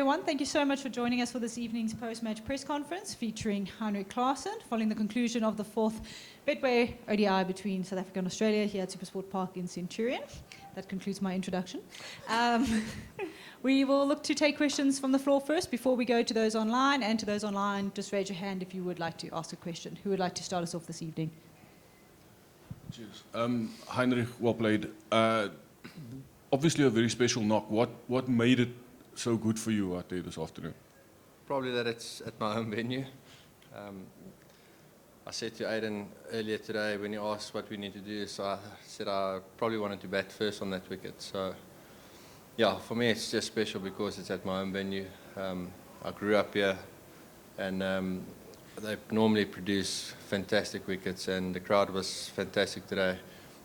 Everyone, thank you so much for joining us for this evening's post-match press conference featuring Heinrich Klaasen following the conclusion of the fourth Betway ODI between South Africa and Australia here at Supersport Park in Centurion. That concludes my introduction. We will look to take questions from the floor first before we go to those online. And to those online, just raise your hand if you would like to ask a question. Who would like to start us off this evening? Cheers. Heinrich, well played. Obviously a very special knock. What made it so good for you out there this afternoon? Probably that it's at my home venue. I said to Aiden earlier today when he asked what we need to do, so I said I probably wanted to bat first on that wicket. So yeah, for me it's just special because it's at my home venue. I grew up here and they normally produce fantastic wickets and the crowd was fantastic today.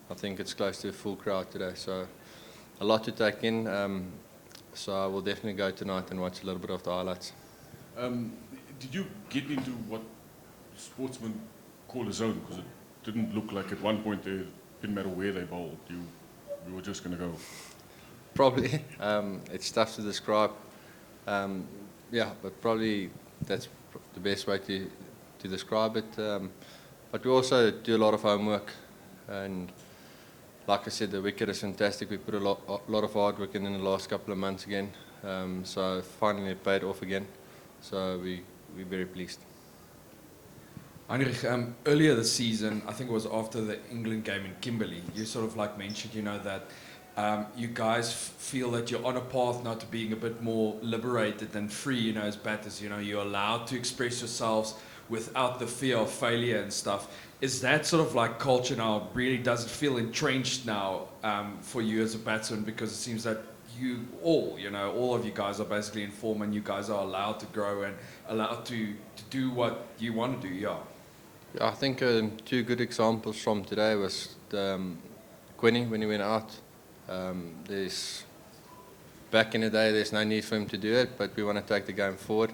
I think it's close to a full crowd today, so a lot to take in. So I will definitely go tonight and watch a little bit of the highlights. Did you get into what sportsmen call a zone? Because it didn't look like at one point it didn't matter where they bowled. You were just going to go. Probably. It's tough to describe. Yeah, but probably that's the best way to describe it. But we also do a lot of homework. And like I said, the wicket is fantastic. We put a lot of hard work in the last couple of months again. So finally it paid off again. So we're very pleased. Heinrich, earlier this season, I think it was after the England game in Kimberley, you sort of like mentioned, that you guys feel that you're on a path now to being a bit more liberated and free, as batters. You're allowed to express yourselves without the fear of failure and stuff. Is that sort of like culture now really doesn't feel entrenched now for you as a batsman, because it seems that you all of you guys are basically in form and you guys are allowed to grow and allowed to do what you want to do, yeah. Yeah, I think two good examples from today was Quinny when he went out. Back in the day, there's no need for him to do it, but we want to take the game forward.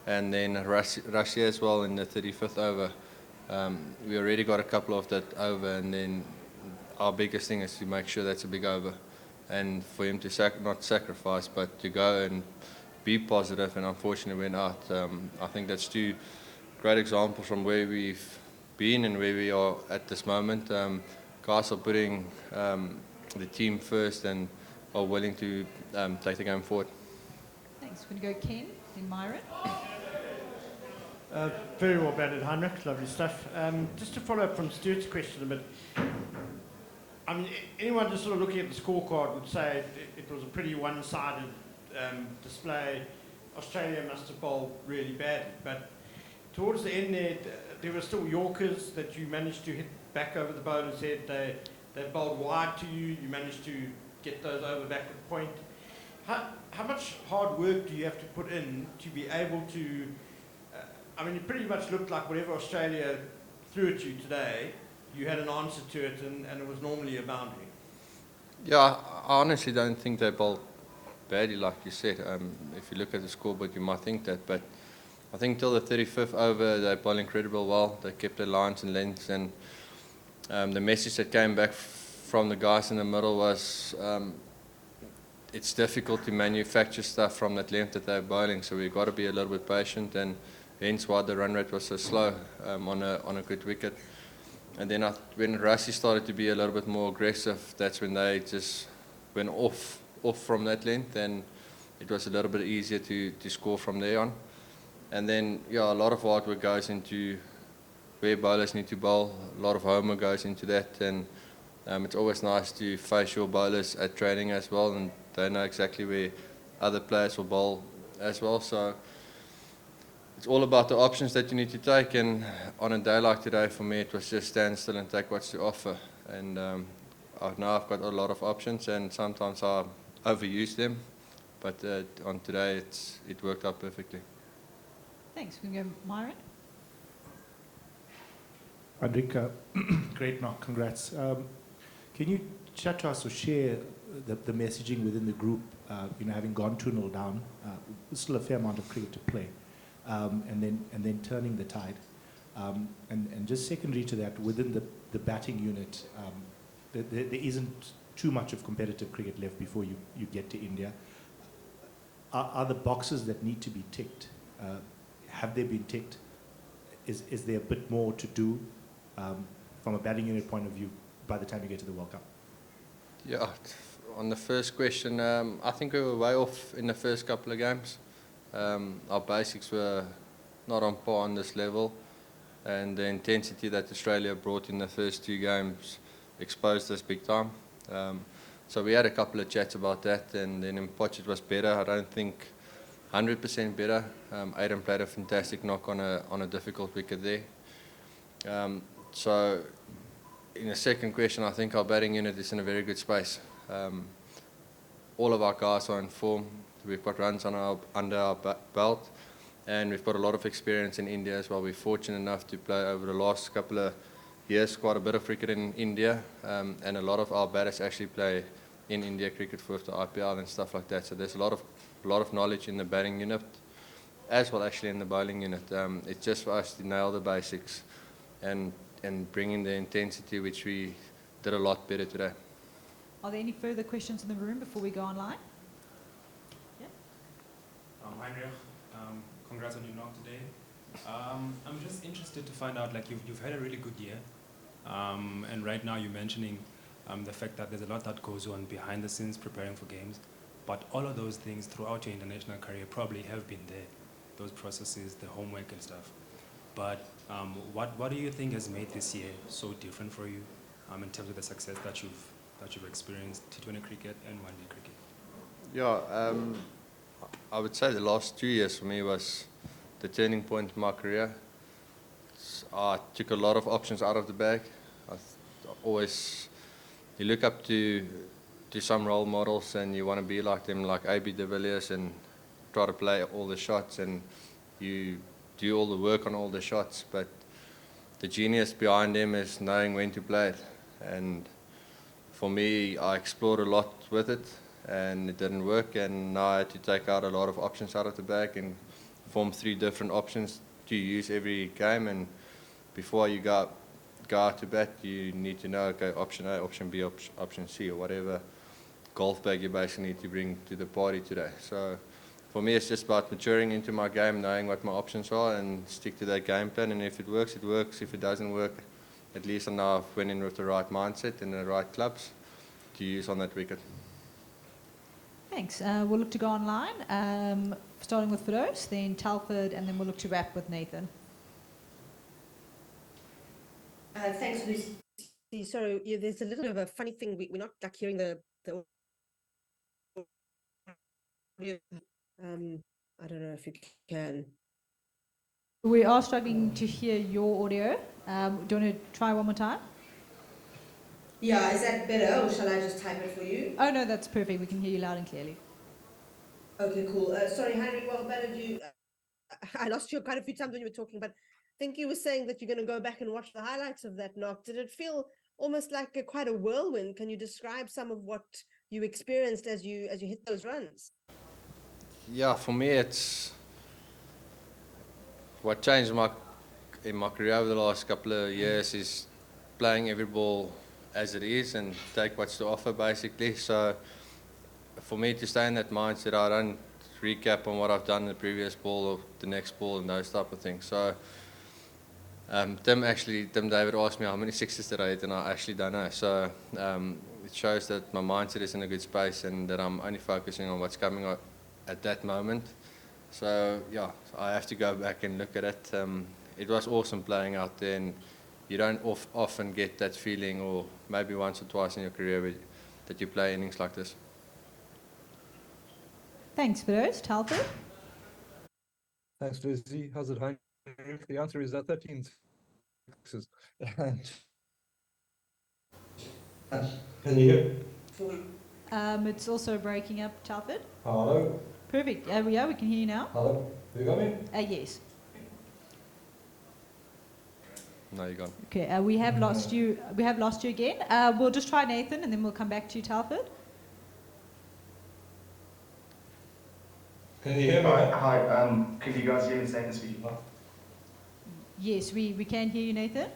And then Russia as well in the 35th over. We already got a couple of that over, and then our biggest thing is to make sure that's a big over. And for him to not sacrifice, but to go and be positive, and unfortunately went out. I think that's two great examples from where we've been and where we are at this moment. Guys are putting the team first and are willing to take the game forward. Thanks. We're going to go Ken, then Myron. Very well batted, Heinrich. Lovely stuff. Just to follow up from Stuart's question a bit, I mean, anyone just sort of looking at the scorecard would say it was a pretty one-sided display. Australia must have bowled really badly, but towards the end there were still Yorkers that you managed to hit back over the bowler's head. They bowled wide to you. You managed to get those over back at point. How much hard work do you have to put in to be able to? I mean, it pretty much looked like whatever Australia threw at you today, you had an answer to it, and it was normally a boundary. Yeah, I honestly don't think they bowled badly, like you said. If you look at the scoreboard, you might think that, but I think till the 35th over, they bowled incredibly well. They kept their lines and lengths, and the message that came back from the guys in the middle was it's difficult to manufacture stuff from that length that they're bowling, so we've got to be a little bit patient, and hence why the run rate was so slow on a good wicket. And then when Rassie started to be a little bit more aggressive, that's when they just went off from that length, and it was a little bit easier to score from there on. And then, yeah, a lot of hard work goes into where bowlers need to bowl. A lot of homework goes into that, and it's always nice to face your bowlers at training as well, and they know exactly where other players will bowl as well. So it's all about the options that you need to take, and on a day like today, for me, it was just stand still and take what's to offer. And now I've got a lot of options, and sometimes I overuse them, but on today, it worked out perfectly. Thanks. We're going to go Myron. Heinrich, great knock, congrats. Can you chat to us or share the messaging within the group, having gone 2-0 down, still a fair amount of cricket to play, and then turning the tide. And just secondary to that, within the batting unit, there isn't too much of competitive cricket left before you get to India. are the boxes that need to be ticked, have they been ticked? Is there a bit more to do from a batting unit point of view by the time you get to the World Cup? Yeah, on the first question, I think we were way off in the first couple of games. Our basics were not on par on this level, and the intensity that Australia brought in the first 2 games exposed us big time. So we had a couple of chats about that, and then in Poch it was better. I don't think 100% better. Aiden played a fantastic knock on a difficult wicket there. So in the second question, I think our batting unit is in a very good space. All of our guys are in form. We've got runs under our belt, and we've got a lot of experience in India as well. We're fortunate enough to play over the last couple of years quite a bit of cricket in India, and a lot of our batters actually play in India cricket for the IPL and stuff like that. So there's a lot of knowledge in the batting unit, as well actually in the bowling unit. It's just for us to nail the basics and bring in the intensity, which we did a lot better today. Are there any further questions in the room before we go online? Yeah. Heinrich, congrats on your knock today. I'm just interested to find out, like, you've had a really good year, and right now you're mentioning the fact that there's a lot that goes on behind the scenes preparing for games, but all of those things throughout your international career probably have been there, those processes, the homework and stuff. But what do you think has made this year so different for you in terms of the success that you've experienced, T20 cricket and one-day cricket? Yeah, I would say the last 2 years for me was the turning point in my career. I took a lot of options out of the bag. You look up to some role models and you want to be like them, like A.B. de Villiers, and try to play all the shots, and you do all the work on all the shots, but the genius behind them is knowing when to play it. And for me, I explored a lot with it, and it didn't work, and now I had to take out a lot of options out of the bag and form 3 different options to use every game. And before you go out to bat, you need to know, okay, option A, option B, option C, or whatever golf bag you basically need to bring to the party today. So for me, it's just about maturing into my game, knowing what my options are, and stick to that game plan. And if it works, it works. If it doesn't work, at least I know I've went in with the right mindset and the right clubs to use on that wicket. Thanks. We'll look to go online, starting with Fidos, then Telford, and then we'll look to wrap with Nathan. Thanks, Lucy. Sorry, there's a little bit of a funny thing. We're not like hearing the audio. I don't know if you can. We are struggling to hear your audio. Do you want to try one more time? Yeah, is that better, or shall I just type it for you? Oh, no, that's perfect. We can hear you loud and clearly. Okay, cool. Sorry, Heinrich, what about you? I lost you quite a few times when you were talking, but I think you were saying that you're going to go back and watch the highlights of that knock. Did it feel almost like quite a whirlwind? Can you describe some of what you experienced as you hit those runs? Yeah, for me, it's what changed in my career over the last couple of years is playing every ball as it is and take what's to offer, basically. So for me to stay in that mindset, I don't recap on what I've done in the previous ball or the next ball and those type of things. So Tim David asked me how many sixes did I hit, and I actually don't know. So it shows that my mindset is in a good space and that I'm only focusing on what's coming up at that moment. So yeah, I have to go back and look at it. It was awesome playing out there, and you don't often get that feeling, or maybe once or twice in your career, that you play innings like this. Thanks, Fidos. Telford? Thanks, Lucy. How's it, Heinrich? The answer is 13 sixes. Can you hear? It's also breaking up, Telford. Hello? Perfect. Yeah, we can hear you now. Hello? Have you got me? Yes. No, you're gone. Okay, we have lost you. We have lost you again. We'll just try Nathan, and then we'll come back to you, Telford. Can you hear me? Hi, can you guys hear me? Nathan speaking. Yes, we can hear you, Nathan.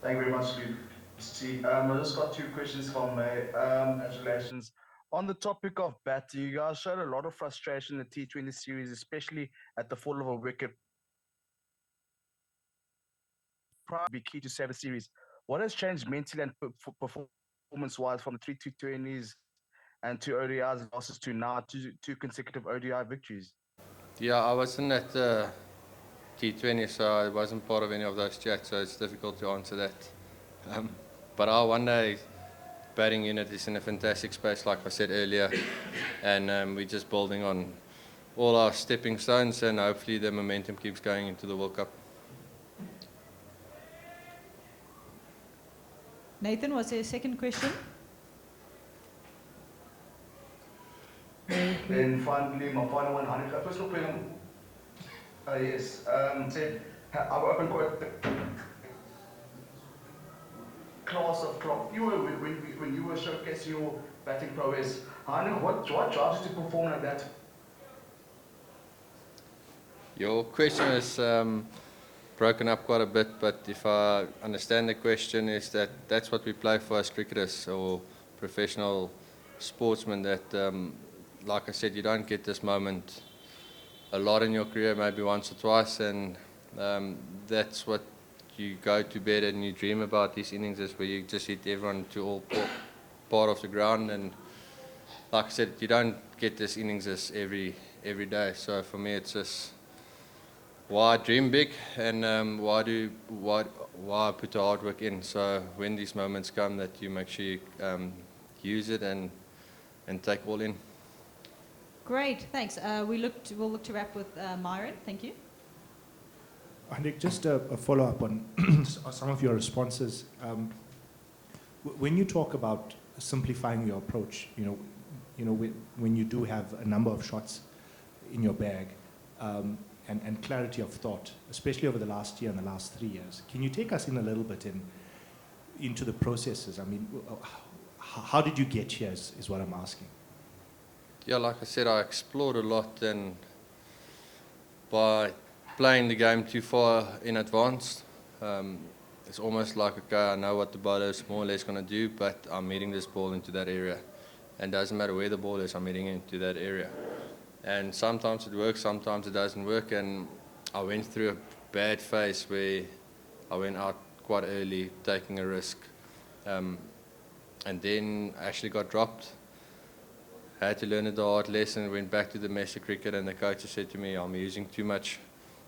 Thank you very much, Lucy. I just got 2 questions from me. Congratulations On the topic of batting, you guys showed a lot of frustration in the T20 series, especially at the fall of a wicket. Be key to save the series. What has changed mentally and performance-wise from the 3-2-20s and 2 ODIs losses to now two consecutive ODI victories? Yeah, I wasn't at T20, so I wasn't part of any of those chats, so it's difficult to answer that. But our one day batting unit is in a fantastic space, like I said earlier, and we're just building on all our stepping stones, and hopefully the momentum keeps going into the World Cup. Nathan, was there a second question? Then finally, my final one, Heinrich, first of all, yes, said, I've opened quite the class of clock. When you were showcasing your batting prowess, Heinrich, what drives you to perform like that? Your question is broken up quite a bit, but if I understand the question, is that's what we play for as cricketers or professional sportsmen, that, like I said, you don't get this moment a lot in your career, maybe once or twice, and that's what you go to bed and you dream about, these innings, where you just hit everyone to all part of the ground. And like I said, you don't get this innings every day. So for me, it's just why I dream big, and why I put the hard work in. So when these moments come, that you make sure you use it and take all in. Great, thanks. We'll look to wrap with Myron. Thank you. Heinrich, just a follow-up on some of your responses. When you talk about simplifying your approach, when you do have a number of shots in your bag, and clarity of thought, especially over the last year and the last 3 years, can you take us in a little bit into the processes? I mean, how did you get here is what I'm asking. Yeah, like I said, I explored a lot, and by playing the game too far in advance, it's almost like, okay, I know what the bowler is more or less going to do, but I'm hitting this ball into that area. And it doesn't matter where the ball is, I'm hitting into that area. And sometimes it works, sometimes it doesn't work, and I went through a bad phase where I went out quite early, taking a risk, and then actually got dropped. I had to learn the hard lesson, went back to domestic cricket, and the coach said to me, I'm using too much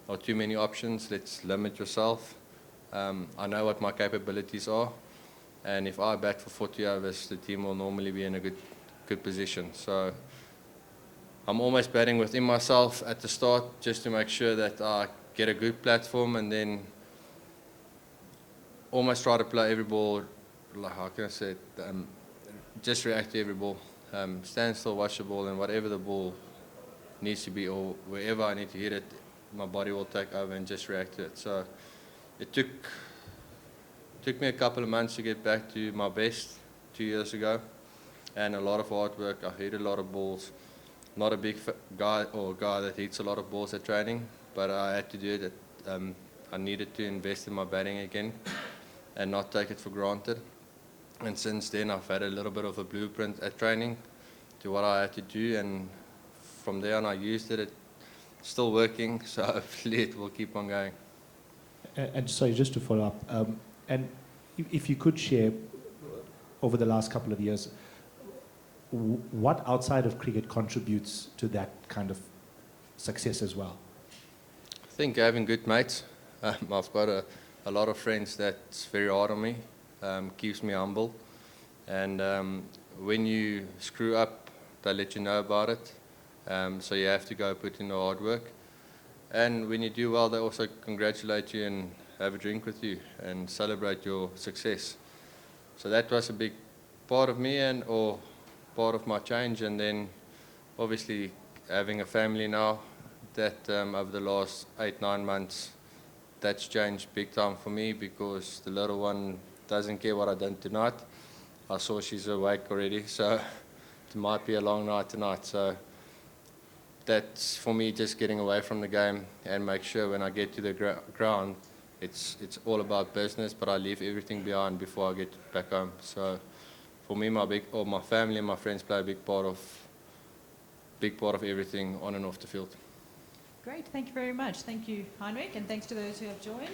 or too many options, let's limit yourself. I know what my capabilities are, and if I bat for 40 overs, the team will normally be in a good position. So I'm almost batting within myself at the start, just to make sure that I get a good platform, and then almost try to play every ball, like, how can I say it, just react to every ball. Stand still, watch the ball, and whatever the ball needs to be, or wherever I need to hit it, my body will take over and just react to it. So it took me a couple of months to get back to my best 2 years ago, and a lot of hard work. I hit a lot of balls. Not a big guy that hits a lot of balls at training, but I had to do it. I needed to invest in my batting again and not take it for granted. And since then, I've had a little bit of a blueprint at training to what I had to do, and from there on, I used it. It's still working, so hopefully it will keep on going. And sorry, just to follow up, and if you could share, over the last couple of years, what outside of cricket contributes to that kind of success as well? I think having good mates. I've got a lot of friends that's very hard on me, keeps me humble. And when you screw up, they let you know about it. So you have to go put in the hard work. And when you do well, they also congratulate you and have a drink with you and celebrate your success. So that was a big part of me, or part of my change. And then obviously having a family now, that over the last 8-9 months, that's changed big time for me, because the little one doesn't care what I done tonight. I saw she's awake already, so it might be a long night tonight. So that's for me, just getting away from the game and make sure when I get to the ground, it's all about business, but I leave everything behind before I get back home. So for me, my family and my friends play a big part of everything on and off the field. Great, thank you very much. Thank you, Heinrich, and thanks to those who have joined.